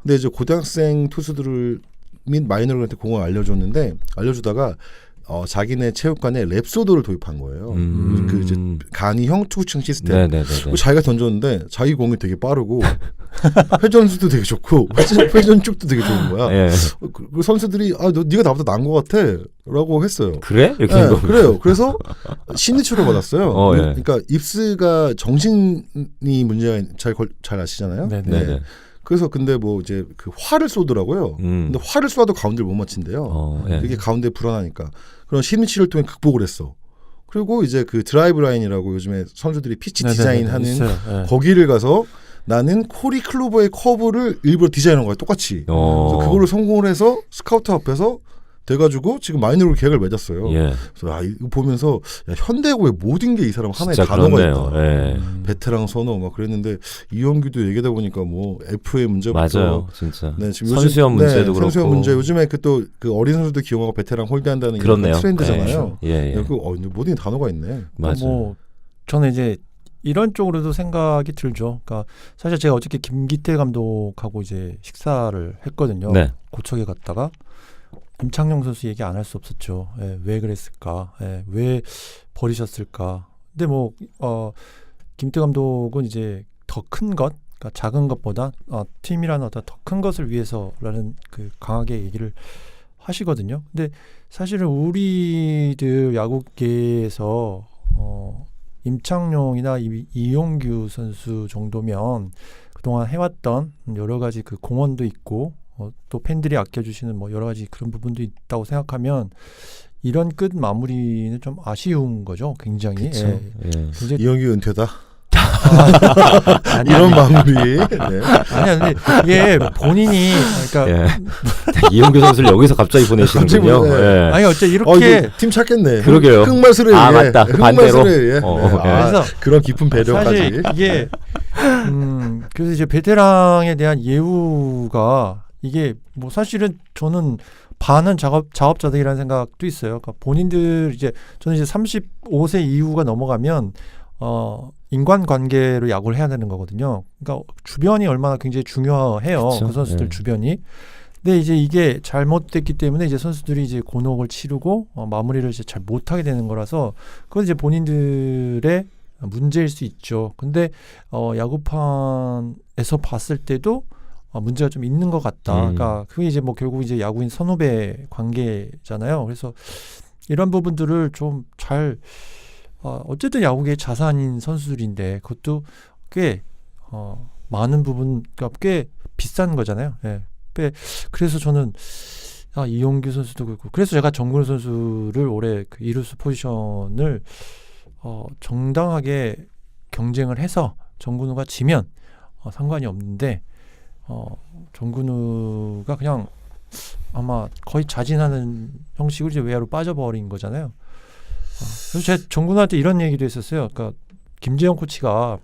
근데 이제 고등학생 투수들을 및 마이너들한테 공을 알려주다가 자기네 체육관에 랩소도를 도입한 거예요. 그 이제 간이형 투구층 시스템. 네네네. 그리고 자기가 던졌는데 자기 공이 되게 빠르고 회전수도 되게 좋고 회전축도 되게 좋은 거야. 예. 그 선수들이 네가 나보다 나은 것 같아라고 했어요. 그래? 이렇게 네, 된 거. 그래요. 그래서 신니초를 받았어요. 예. 그러니까 입스가 정신이 문제가 잘 아시잖아요. 네네. 네네. 그래서 근데 뭐 이제 그 활을 쏘더라고요. 근데 활을 쏘아도 가운데를 못 맞힌대요. 예. 그게 가운데 불안하니까 그런 신니치를 통해 극복을 했어. 그리고 이제 그 드라이브 라인이라고 요즘에 선수들이 피치 네네네. 디자인하는 있어요. 예. 거기를 가서 나는 코리 클로버의 커브를 일부러 디자인한 거야 똑같이. 그래서 그걸로 성공을 해서 스카우트 앞에서 돼가지고 지금 마이너로 계약을 맺었어요. 예. 그래서 이거 보면서 야, 현대야구의 모든 게 이 사람 하나의 진짜 단어가 그렇네요. 있다. 예. 베테랑 선호 막 그랬는데 이영규도 얘기하다 보니까 뭐 FA 문제부터 맞아요, 진짜. 네, 지금 선수형 문제도 그렇고. 선수형 문제 요즘에 그 어린 선수들 기용하고 베테랑 홀대한다는 게 그렇네요. 트렌드잖아요. 예, 예. 근데 모든 단어가 있네. 맞아요. 뭐 저는 이제 이런 쪽으로도 생각이 들죠. 그러니까 사실 제가 어저께 김기태 감독하고 이제 식사를 했거든요. 네. 고척에 갔다가 임창용 선수 얘기 안 할 수 없었죠. 예, 왜 그랬을까? 예, 왜 버리셨을까? 근데 뭐 김기태 감독은 이제 더 큰 것, 그러니까 작은 것보다 팀이라는 어떤 더 큰 것을 위해서라는 그 강하게 얘기를 하시거든요. 근데 사실은 우리들 야구계에서 임창용이나 이용규 선수 정도면 그동안 해왔던 여러 가지 그 공헌도 있고 또 팬들이 아껴주시는 뭐 여러 가지 그런 부분도 있다고 생각하면 이런 끝 마무리는 좀 아쉬운 거죠. 굉장히. 그쵸. 예. 예. 굉장히 이영규 은퇴다. 아니, 이런 마무리. 네. 아니 근데 이게 본인이 그러니까 예. 이용규 선수를 여기서 갑자기 보내시는군요. 갑자기 예. 아니 어째 이렇게 이거 팀 찾겠네. 그러게요. 흑마술에 아, 의해. 맞다. 반대로. 흑마술에 의해. 예. 그래서 그런 깊은 배려까지. 사실 이게 그래서 이제 베테랑에 대한 예우가 이게 뭐 사실은 저는 반은 자업자득이라는 생각도 있어요. 그러니까 본인들 이제 저는 이제 35세 이후가 넘어가면 인간관계로 야구를 해야 되는 거거든요. 그러니까 주변이 얼마나 굉장히 중요해요. 그쵸? 그 선수들 네. 주변이. 근데 이제 이게 잘못됐기 때문에 이제 선수들이 이제 곤혹을 치르고 마무리를 이제 잘 못하게 되는 거라서 그건 이제 본인들의 문제일 수 있죠. 근데 야구판에서 봤을 때도 문제가 좀 있는 것 같다. 그러니까 그게 이제 뭐 결국 이제 야구인 선후배 관계잖아요. 그래서 이런 부분들을 좀 잘 어쨌든 야구계의 자산인 선수들인데 그것도 꽤 많은 부분, 그러니까 꽤 비싼 거잖아요. 예. 그래서 저는 이용규 선수도 그렇고 그래서 제가 정근우 선수를 올해 그 이루수 포지션을 정당하게 경쟁을 해서 정근우가 지면 상관이 없는데 정근우가 그냥 아마 거의 자진하는 형식으로 이제 외야로 빠져버린 거잖아요. 그래서 제가 정근우한테 이런 얘기도 했었어요. 그러니까 김재영 코치가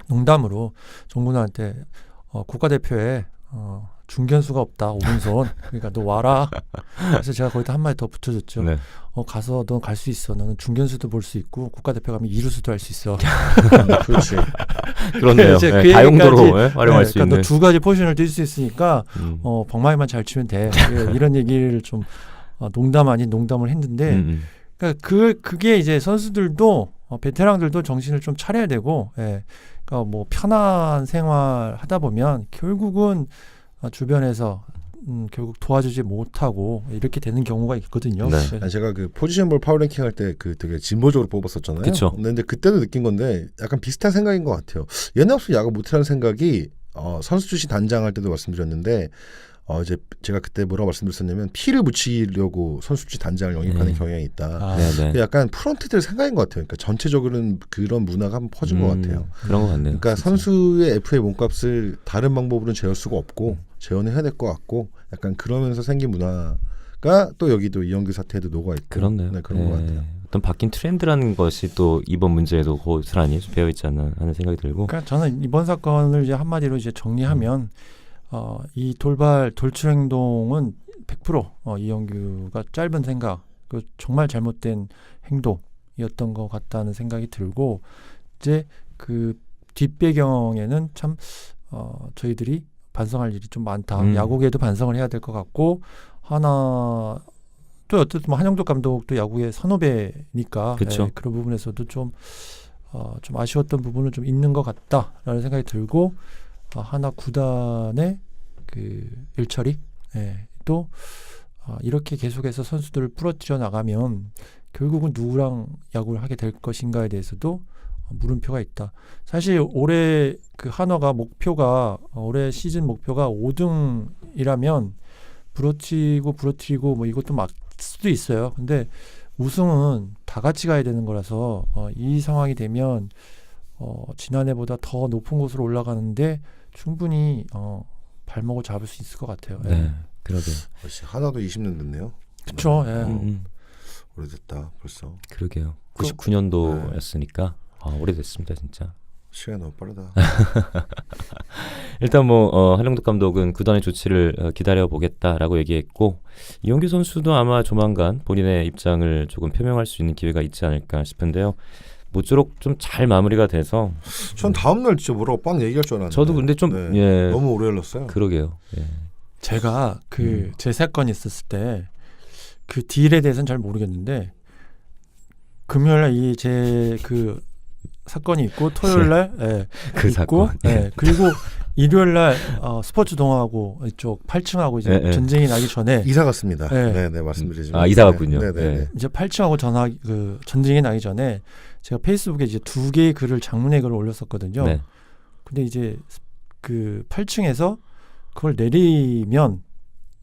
농담으로 정근우한테 국가대표에 중견수가 없다 5분선 그러니까 너 와라. 그래서 제가 거기다 한마디 더 붙여줬죠. 네. 가서 넌 갈 수 있어. 너는 중견수도 볼 수 있고 국가대표 가면 이루수도 할 수 있어. 그렇지. 그렇네요. 이제 예, 그 다용도로 얘기까지, 활용할 수 그러니까 있는. 너 두 가지 포지션을 뛸 수 있으니까 벙마이만 잘 치면 돼. 이런 얘기를 좀 농담 아닌 농담을 했는데 그러니까 그게 이제 선수들도 베테랑들도 정신을 좀 차려야 되고 그러니까 뭐 편한 생활 하다 보면 결국은 주변에서 결국 도와주지 못하고 이렇게 되는 경우가 있거든요. 네. 그래서 제가 그 포지션볼 파워랭킹 할 때 그 되게 진보적으로 뽑았었잖아요. 그쵸. 근데 그때도 느낀 건데 약간 비슷한 생각인 것 같아요. 옛날 없으면 야구 못하는 생각이 선수 출신 단장 할 때도 말씀드렸는데 이제 제가 그때 뭐라고 말씀드렸었냐면 피를 묻히려고 선수 출신 단장을 영입하는 경향이 있다. 아, 네네. 약간 프런트들 생각인 것 같아요. 그러니까 전체적으로는 그런 문화가 한번 퍼진 것 같아요. 그런 것 같네요. 그러니까 진짜. 선수의 FA 몸값을 다른 방법으로는 재울 수가 없고 재현을 해야 될 것 같고 약간 그러면서 생긴 문화가 또 여기도 이영규 사태에도 녹아 있고 그렇네요. 네, 그런 것 같아요. 어떤 바뀐 트렌드라는 것이 또 이번 문제에도 고스란히 배어 있지 않나 하는 생각이 들고. 그러니까 저는 이번 사건을 이제 한마디로 이제 정리하면 이 돌출 행동은 100% 이영규가 짧은 생각, 그 정말 잘못된 행동이었던 것 같다는 생각이 들고 이제 그 뒷배경에는 참 저희들이 반성할 일이 좀 많다. 야구계도 반성을 해야 될 것 같고 하나 또 어쨌든 뭐 한영덕 감독도 야구의 선후배니까 그쵸. 그런 부분에서도 좀 아쉬웠던 부분은 좀 있는 것 같다라는 생각이 들고 하나 구단의 그 일처리 또 이렇게 계속해서 선수들을 부러뜨려 나가면 결국은 누구랑 야구를 하게 될 것인가에 대해서도 물음표가 있다. 사실 올해 그 한화가 목표가 올해 시즌 목표가 5등이라면 부러뜨리고 뭐 이것도 막 수도 있어요. 근데 우승은 다 같이 가야 되는 거라서 이 상황이 되면 지난해보다 더 높은 곳으로 올라가는데 충분히 발목을 잡을 수 있을 것 같아요. 네, 그러게요. 역시 하나도 20년 됐네요. 그렇죠. 오래됐다 벌써. 그러게요. 99년도였으니까 오래됐습니다, 진짜. 시간이 너무 빠르다. 일단 뭐 한영덕 감독은 구단의 조치를 기다려 보겠다라고 얘기했고 이용규 선수도 아마 조만간 본인의 입장을 조금 표명할 수 있는 기회가 있지 않을까 싶은데요. 모쪼록 좀 잘 마무리가 돼서 전 다음 날 진짜 뭐라고 빵 얘기할 줄 알았는데. 저도 근데 좀 너무 오래 흘렀어요. 그러게요. 예. 제가 제 사건이 있었을 때 그 딜에 대해서는 잘 모르겠는데 금요일날 이 제 그 사건이 있고 토요일날 그 있고 사건. 그리고 일요일날 스포츠 동아하고 이쪽 8층하고 이제 전쟁이 나기 전에 이사 갔습니다. 네. 네, 말씀드리지만. 이사 갔군요. 네. 이제 8층하고 전쟁이 나기 전에 제가 페이스북에 이제 2개의 글을 장문의 글을 올렸었거든요. 네. 근데 이제 그 8층에서 그걸 내리면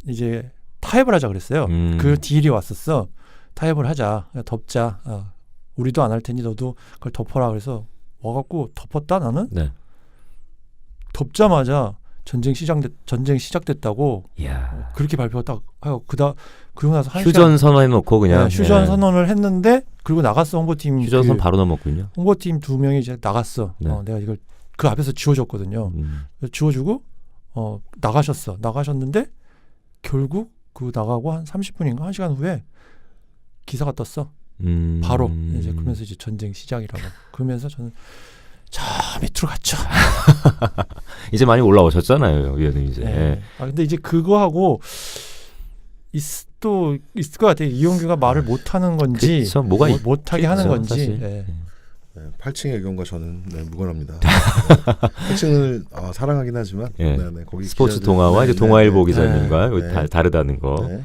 이제 타협을 하자 그랬어요. 그 딜이 왔었어. 타협을 하자. 덮자. 우리도 안 할 테니 너도 그걸 덮어라. 그래서 와갖고 덮었다 나는. 네. 덮자마자 전쟁 시작됐다고 이야. 그렇게 발표가 딱 하고 그러고 나서 한 휴전 선언해놓고 그냥 휴전 선언을 했는데 그리고 나갔어. 홍보팀 휴전선 바로 넘었군요. 홍보팀 2명이 이제 나갔어. 네. 내가 이걸 그 앞에서 지워줬거든요. 지워주고 나가셨는데 결국 그 나가고 한 30분인가 1시간 후에 기사가 떴어. 바로 이제 그러면서 이제 전쟁 시작이라고. 그러면서 저는 저 밑으로 갔죠. 이제 많이 올라오셨잖아요, 위원님 이제. 네. 근데 이제 그거하고 또 있을 것 같아요. 이용규가 말을 못하는 건지, 그쵸, 뭐가 못하게 하는 있겠죠, 건지. 사실. 네. 8층의 경우가 저는 무관합니다. 8층을 사랑하긴 하지만 거기 스포츠 기자들, 동아와 이제 동아일보 기자님과 네. 다르다는 거. 네.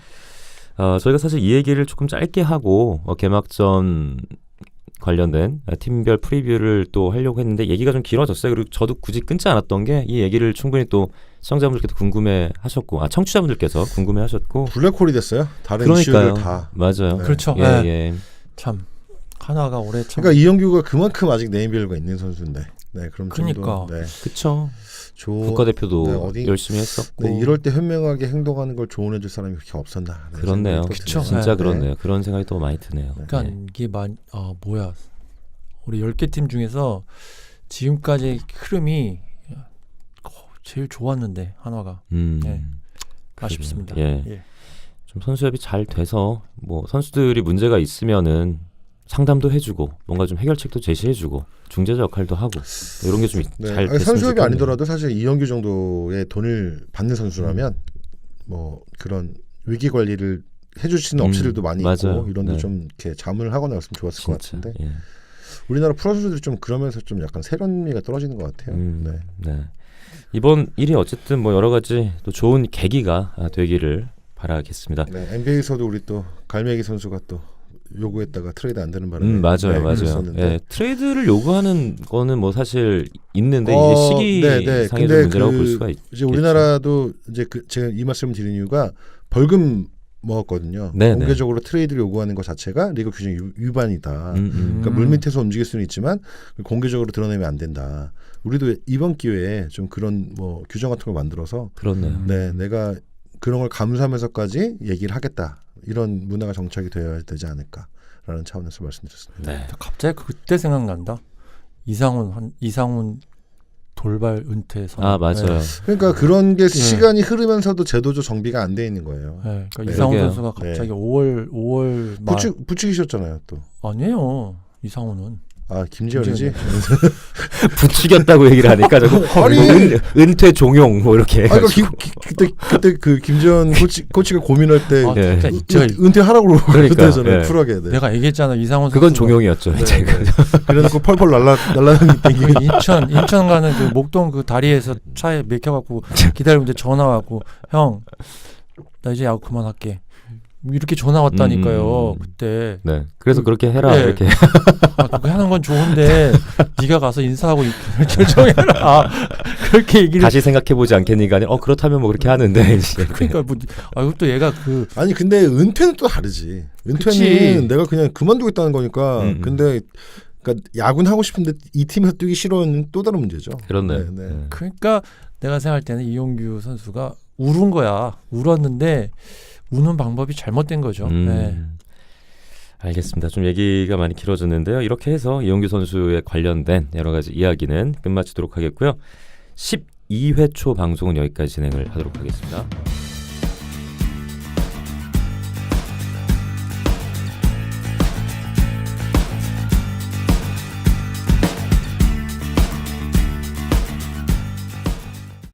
저희가 사실 이 얘기를 조금 짧게 하고 개막전 관련된 팀별 프리뷰를 또 하려고 했는데 얘기가 좀 길어졌어요. 그리고 저도 굳이 끊지 않았던 게 이 얘기를 충분히 또 시청자분들께서 궁금해하셨고 청취자분들께서 궁금해하셨고 블랙홀이 됐어요. 다른 그러니까요. 이슈를 다. 맞아요. 그렇죠. 예. 참 하나가 올해 참. 그러니까 이영규가 그만큼 아직 네임밸류가 있는 선수인데. 네, 그럼 그러니까. 그렇죠. 국가대표도 열심히 했었고. 네, 이럴 때 현명하게 행동하는 걸 조언해줄 사람이 그렇게 없었나. 그렇네요. 그쵸. 진짜 그렇네요. 그런 생각이 또 많이 드네요. 그러니까 이게 뭐야? 우리 10개 팀 중에서 지금까지 흐름이 제일 좋았는데 한화가. 아쉽습니다. 좀 선수협이 잘 돼서 뭐 선수들이 문제가 있으면은 상담도 해주고 뭔가 좀 해결책도 제시해주고 중재자 역할도 하고 이런 게 좀 잘 됐으면 선수협이 좋겠네요. 아니더라도 사실 이영규 정도의 돈을 받는 선수라면 뭐 그런 위기 관리를 해주시는 업체들도 많이 맞아요. 있고 이런데 좀 이렇게 자문을 하거나 했으면 좋았을 것 진짜, 같은데 우리나라 프로 선수들이 좀 그러면서 좀 약간 세련미가 떨어지는 것 같아요. 네. 이번 일이 어쨌든 뭐 여러 가지 또 좋은 계기가 되기를 바라겠습니다. 네, NBA에서도 우리 또 갈매기 선수가 또 요구했다가 트레이드 안 되는 바람에 맞아요, 맞아요. 그랬었는데. 예, 트레이드를 요구하는 거는 뭐 사실 있는데 이게 네. 시기상의 근데 문제라고 볼 수가 있죠. 이제 우리나라도 이제 제가 이 말씀을 드린 이유가 벌금 먹었거든요. 네네. 공개적으로 트레이드를 요구하는 것 자체가 리그 규정 위반이다. 그러니까 물밑에서 움직일 수는 있지만 공개적으로 드러내면 안 된다. 우리도 이번 기회에 좀 그런 뭐 규정 같은 걸 만들어서 그렇네요. 네, 내가 그런 걸 감수하면서까지 얘기를 하겠다. 이런 문화가 정착이 되어야 되지 않을까라는 차원에서 말씀드렸습니다. 네. 갑자기 그때 생각난다. 이상훈 돌발 은퇴 선언. 맞아요. 그러니까 그런 게 시간이 흐르면서도 제도적 정비가 안 돼 있는 거예요. 네, 그러니까 네. 이상훈 그러게요. 선수가 갑자기 5월 말 부추기셨잖아요, 또. 아니에요. 이상훈은 김지현이지. 부추겼다고 얘기를 하니까 저거 아니. 은퇴 종용 뭐 이렇게 그러니까 해가지고. 그때 그 김지현 코치가 고민할 때 네. 진짜 제가 은퇴하라고 그러니까, 그러잖아요. 네. 쿨하게. 네. 내가 얘기했잖아. 이상훈 선수 그건 종용이었죠. 네, 이제. 네. 그래놓고 펄펄 날라다니기. 인천 가는 그 목동 그 다리에서 차에 맥혀갖고 기다리는데 전화 왔고 형 나 이제 야구 그만할게. 이렇게 전화 왔다니까요. 그때 네. 그래서 그렇게 해라 네. 이렇게. 그렇게 하는 건 좋은데 네가 가서 인사하고 결정해라. 그렇게 얘기를. 다시 생각해보지 않겠니가 아니라 그렇다면 뭐 그렇게 하는데 이제. 그러니까 뭐 이것도 얘가 그 아니 근데 은퇴는 또 다르지. 은퇴는 그치. 내가 그냥 그만두겠다는 거니까. 근데 그러니까 야구는 하고 싶은데 이 팀에서 뛰기 싫어는 또 다른 문제죠. 그렇네. 네. 그러니까 내가 생각할 때는 이용규 선수가 울은 거야. 울었는데 우는 방법이 잘못된 거죠. 네. 알겠습니다. 좀 얘기가 많이 길어졌는데요. 이렇게 해서 이용규 선수에 관련된 여러 가지 이야기는 끝마치도록 하겠고요. 12회 초 방송은 여기까지 진행을 하도록 하겠습니다.